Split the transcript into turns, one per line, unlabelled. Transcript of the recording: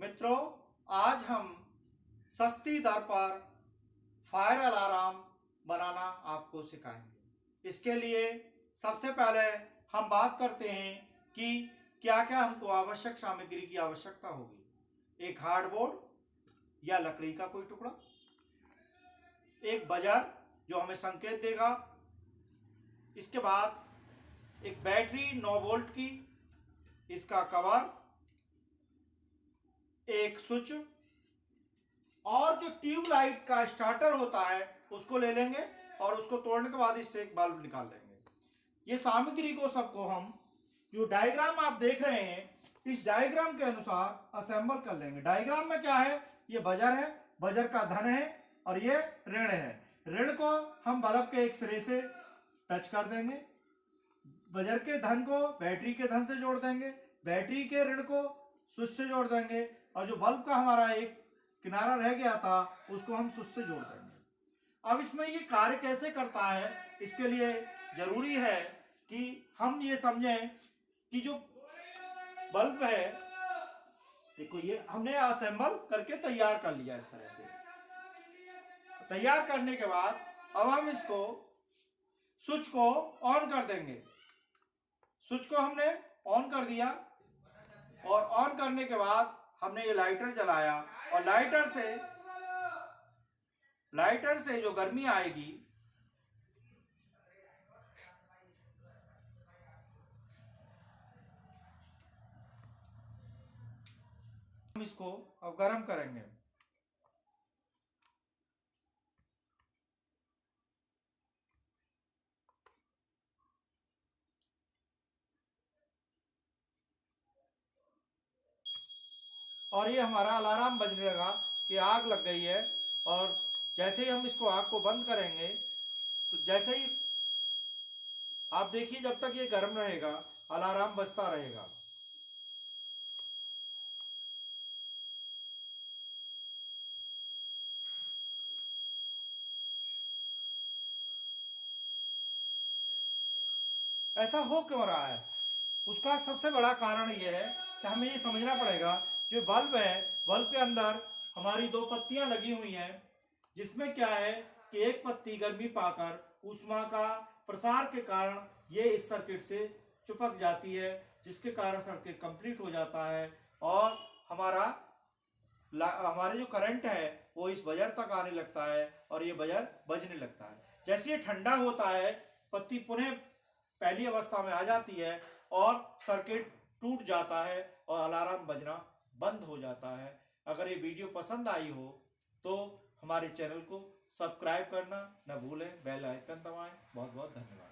मित्रों, आज हम सस्ती दर पर फायर अलार्म बनाना आपको सिखाएंगे। इसके लिए सबसे पहले हम बात करते हैं कि क्या क्या हमको आवश्यक सामग्री की आवश्यकता होगी। एक हार्डबोर्ड या लकड़ी का कोई टुकड़ा, एक बजर जो हमें संकेत देगा, इसके बाद एक बैटरी 9 वोल्ट की, इसका कवर, एक स्विच और जो ट्यूबलाइट का स्टार्टर होता है उसको ले लेंगे और उसको तोड़ने के बाद इससे एक बल्ब निकाल लेंगे। ये सामग्री को सबको हम जो डायग्राम आप देख रहे हैं इस डायग्राम के अनुसार असेंबल कर लेंगे। डायग्राम में क्या है, ये बजर है, बजर का धन है और ये ऋण है। ऋण को हम बल्ब के एक सिरे से टच कर देंगे, बजर के धन को बैटरी के धन से जोड़ देंगे, बैटरी के ऋण को स्विच से जोड़ देंगे और जो बल्ब का हमारा एक किनारा रह गया था उसको हम स्विच से जोड़ देंगे। अब इसमें ये कार्य कैसे करता है, इसके लिए जरूरी है कि हम ये समझें कि जो बल्ब है, देखो ये हमने असेंबल करके तैयार कर लिया। इस तरह से तैयार करने के बाद अब हम इसको स्विच को ऑन कर देंगे। स्विच को हमने ऑन कर दिया और ऑन करने के बाद हमने ये लाइटर जलाया और लाइटर से जो गर्मी आएगी हम इसको अब गर्म करेंगे। और ये हमारा अलार्म बजने लगा कि आग लग गई है। और जैसे ही हम इसको आग को बंद करेंगे तो जैसे ही आप देखिए जब तक ये गर्म रहेगा अलार्म बजता रहेगा। ऐसा हो क्यों रहा है, उसका सबसे बड़ा कारण यह है कि हमें ये समझना पड़ेगा जो बल्ब है, बल्ब के अंदर हमारी 2 पत्तियां लगी हुई हैं, जिसमें क्या है कि एक पत्ती गर्मी पाकर ऊष्मा का प्रसार के कारण ये इस सर्किट से चिपक जाती है, जिसके कारण सर्किट कंप्लीट हो जाता है और हमारे जो करंट है वो इस बजर तक आने लगता है और ये बजर बजने लगता है। जैसे ये ठंडा होता है पत्ती पुनः पहली अवस्था में आ जाती है और सर्किट टूट जाता है और अलार्म बजना बंद हो जाता है। अगर ये वीडियो पसंद आई हो तो हमारे चैनल को सब्सक्राइब करना न भूलें, बेल आइकन दबाएं। बहुत बहुत धन्यवाद।